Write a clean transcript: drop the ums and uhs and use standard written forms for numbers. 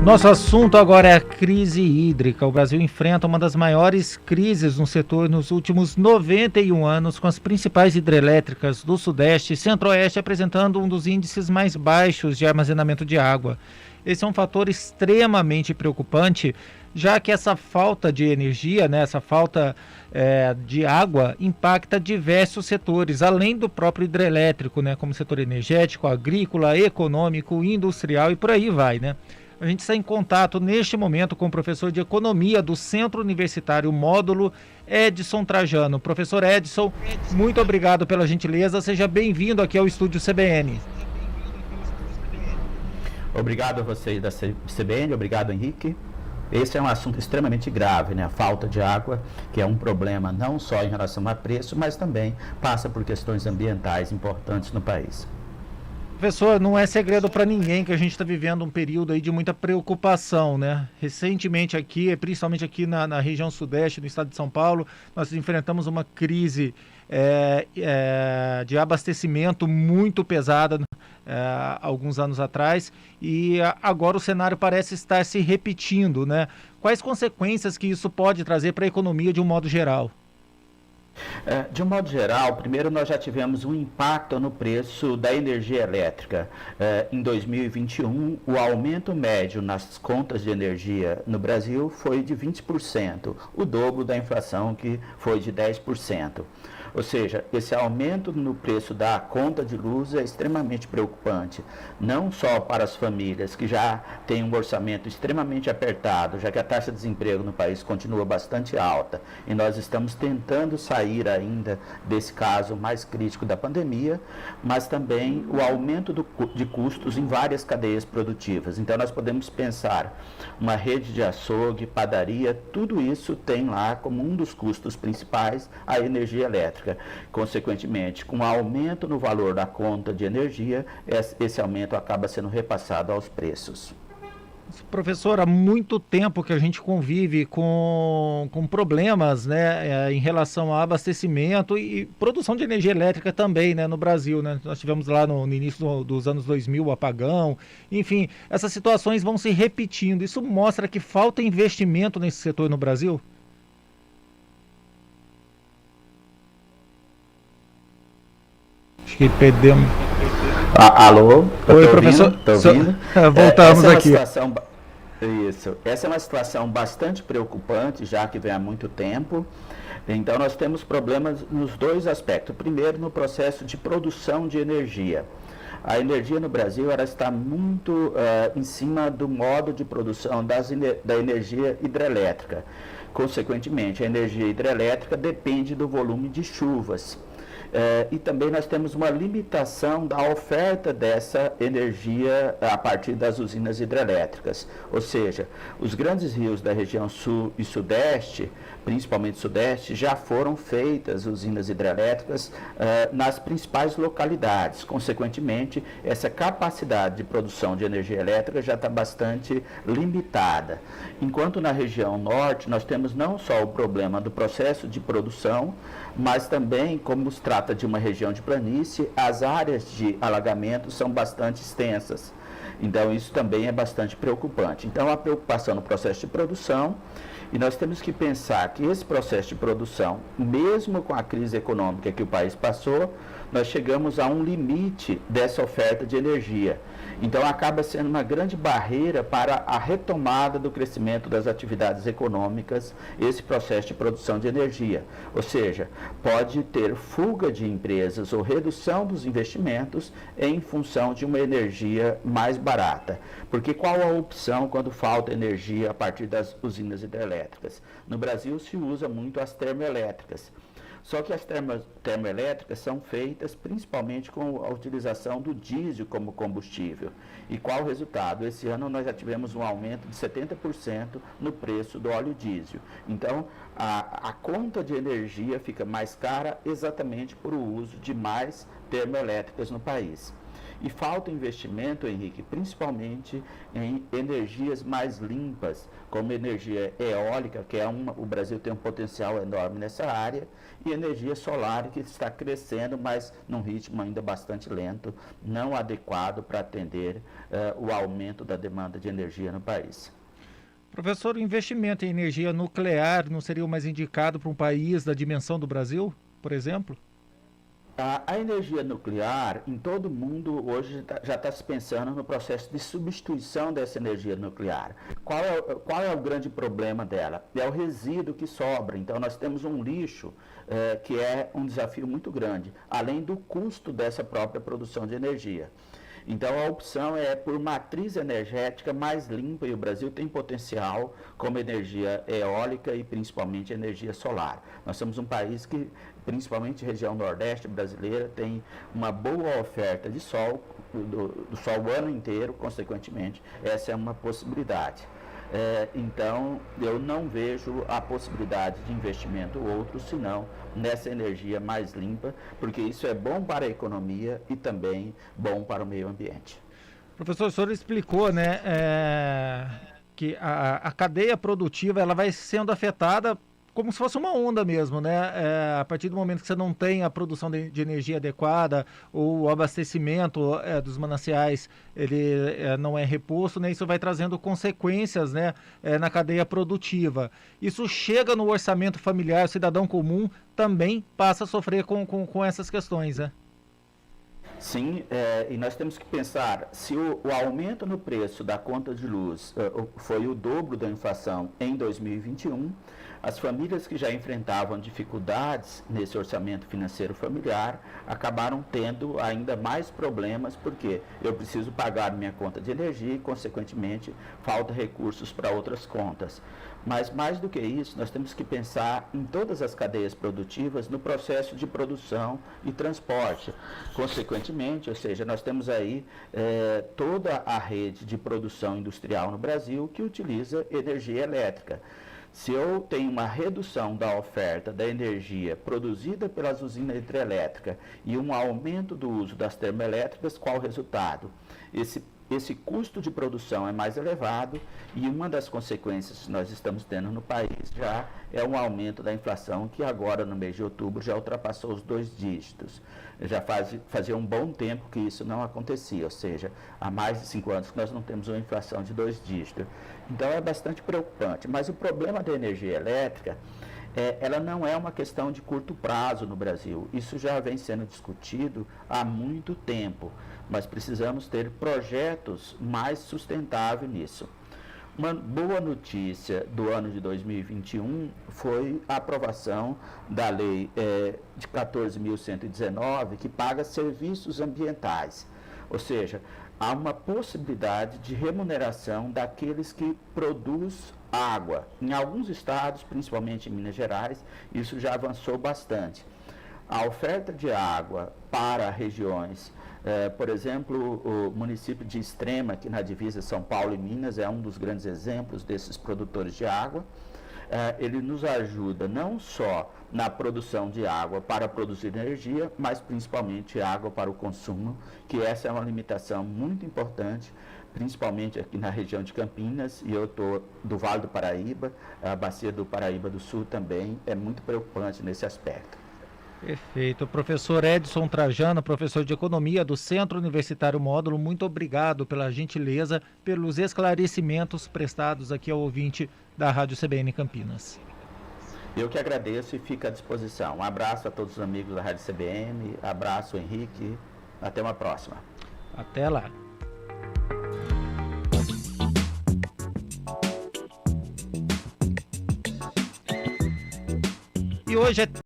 Nosso assunto agora é a crise hídrica. O Brasil enfrenta uma das maiores crises no setor nos últimos 91 anos, com as principais hidrelétricas do Sudeste e Centro-Oeste apresentando um dos índices mais baixos de armazenamento de água. Esse é um fator extremamente preocupante, já que essa falta de energia, essa falta de água, impacta diversos setores, além do próprio hidrelétrico, como o setor energético, agrícola, econômico, industrial e por aí vai, A gente está em contato neste momento com o professor de Economia do Centro Universitário Módulo, Edson Trajano. Professor Edson, muito obrigado pela gentileza. Seja bem-vindo aqui ao Estúdio CBN. Obrigado a vocês da CBN, obrigado, Henrique. Esse é um assunto extremamente grave, a falta de água, que é um problema não só em relação a preço, mas também passa por questões ambientais importantes no país. Professor, não é segredo para ninguém que a gente está vivendo um período aí de muita preocupação, Recentemente aqui, principalmente aqui na região sudeste do estado de São Paulo, nós enfrentamos uma crise de abastecimento muito pesada alguns anos atrás e agora o cenário parece estar se repetindo, Quais consequências que isso pode trazer para a economia de um modo geral? De um modo geral, primeiro nós já tivemos um impacto no preço da energia elétrica. Em 2021, o aumento médio nas contas de energia no Brasil foi de 20%, o dobro da inflação, que foi de 10%. Ou seja, esse aumento no preço da conta de luz é extremamente preocupante, não só para as famílias que já têm um orçamento extremamente apertado, já que a taxa de desemprego no país continua bastante alta e nós estamos tentando sair ainda desse caso mais crítico da pandemia, mas também o aumento de custos em várias cadeias produtivas. Então nós podemos pensar uma rede de açougue, padaria, tudo isso tem lá como um dos custos principais a energia elétrica. Consequentemente, com o aumento no valor da conta de energia, esse aumento acaba sendo repassado aos preços. Professor, há muito tempo que a gente convive com problemas em relação a abastecimento e produção de energia elétrica também no Brasil. Nós tivemos lá no início dos anos 2000 o apagão, enfim, essas situações vão se repetindo. Isso mostra que falta investimento nesse setor no Brasil? Acho que perdemos. Alô? Oi, professor. Tô ouvindo? Voltamos aqui. Essa é uma situação bastante preocupante, já que vem há muito tempo. Então, nós temos problemas nos dois aspectos. Primeiro, no processo de produção de energia. A energia no Brasil ela está muito em cima do modo de produção da energia hidrelétrica. Consequentemente, a energia hidrelétrica depende do volume de chuvas. E também nós temos uma limitação da oferta dessa energia a partir das usinas hidrelétricas. Ou seja, os grandes rios da região sul e sudeste, principalmente sudeste, já foram feitas usinas hidrelétricas nas principais localidades. Consequentemente, essa capacidade de produção de energia elétrica já está bastante limitada. Enquanto na região norte, nós temos não só o problema do processo de produção, mas também, como se trata de uma região de planície, as áreas de alagamento são bastante extensas. Então, isso também é bastante preocupante. Então, a preocupação no processo de produção, e nós temos que pensar que esse processo de produção, mesmo com a crise econômica que o país passou, nós chegamos a um limite dessa oferta de energia. Então, acaba sendo uma grande barreira para a retomada do crescimento das atividades econômicas, esse processo de produção de energia. Ou seja, pode ter fuga de empresas ou redução dos investimentos em função de uma energia mais barata. Porque qual a opção quando falta energia a partir das usinas hidrelétricas? No Brasil se usa muito as termoelétricas. Só que as termoelétricas são feitas principalmente com a utilização do diesel como combustível. E qual o resultado? Esse ano nós já tivemos um aumento de 70% no preço do óleo diesel. Então, a conta de energia fica mais cara exatamente por o uso de mais termoelétricas no país. E falta investimento, Henrique, principalmente em energias mais limpas, como energia eólica, que o Brasil tem um potencial enorme nessa área, e energia solar, que está crescendo, mas num ritmo ainda bastante lento, não adequado para atender o aumento da demanda de energia no país. Professor, o investimento em energia nuclear não seria o mais indicado para um país da dimensão do Brasil, por exemplo? A energia nuclear, em todo o mundo, hoje já está se pensando no processo de substituição dessa energia nuclear. Qual é o grande problema dela? É o resíduo que sobra. Então, nós temos um lixo que é um desafio muito grande, além do custo dessa própria produção de energia. Então, a opção é por matriz energética mais limpa, e o Brasil tem potencial como energia eólica e principalmente energia solar. Nós somos um país que, principalmente região nordeste brasileira, tem uma boa oferta de sol, do sol o ano inteiro, consequentemente, essa é uma possibilidade. Então, eu não vejo a possibilidade de investimento outro, senão nessa energia mais limpa, porque isso é bom para a economia e também bom para o meio ambiente. Professor, o senhor explicou, né, que a cadeia produtiva ela vai sendo afetada como se fosse uma onda mesmo, né? A partir do momento que você não tem a produção de energia adequada, ou o abastecimento dos mananciais ele não é reposto, né? Isso vai trazendo consequências, né, na cadeia produtiva. Isso chega no orçamento familiar, o cidadão comum também passa a sofrer com essas questões, né? Sim, e nós temos que pensar, se o aumento no preço da conta de luz foi o dobro da inflação em 2021, as famílias que já enfrentavam dificuldades nesse orçamento financeiro familiar acabaram tendo ainda mais problemas, porque eu preciso pagar minha conta de energia e, consequentemente, falta recursos para outras contas. Mas, mais do que isso, nós temos que pensar em todas as cadeias produtivas no processo de produção e transporte. Consequentemente, ou seja, nós temos aí toda a rede de produção industrial no Brasil que utiliza energia elétrica. Se eu tenho uma redução da oferta da energia produzida pelas usinas hidrelétricas e um aumento do uso das termoelétricas, qual o resultado? Esse custo de produção é mais elevado, e uma das consequências que nós estamos tendo no país já é um aumento da inflação, que agora no mês de outubro já ultrapassou os 2 dígitos. Já fazia um bom tempo que isso não acontecia, ou seja, há mais de 5 anos que nós não temos uma inflação de 2 dígitos. Então é bastante preocupante. Mas o problema da energia elétrica, ela não é uma questão de curto prazo no Brasil. Isso já vem sendo discutido há muito tempo, mas precisamos ter projetos mais sustentáveis nisso. Uma boa notícia do ano de 2021 foi a aprovação da lei de 14.119, que paga serviços ambientais. Ou seja, há uma possibilidade de remuneração daqueles que produzem água. Em alguns estados, principalmente em Minas Gerais, isso já avançou bastante. A oferta de água para regiões, por exemplo, o município de Extrema, aqui na divisa São Paulo e Minas, é um dos grandes exemplos desses produtores de água. Ele nos ajuda não só na produção de água para produzir energia, mas principalmente água para o consumo, que essa é uma limitação muito importante, principalmente aqui na região de Campinas, e eu estou do Vale do Paraíba, a bacia do Paraíba do Sul também é muito preocupante nesse aspecto. Perfeito. Professor Edson Trajano, professor de Economia do Centro Universitário Módulo, muito obrigado pela gentileza, pelos esclarecimentos prestados aqui ao ouvinte da Rádio CBN Campinas. Eu que agradeço e fico à disposição. Um abraço a todos os amigos da Rádio CBN, abraço Henrique, até uma próxima. Até lá. E hoje é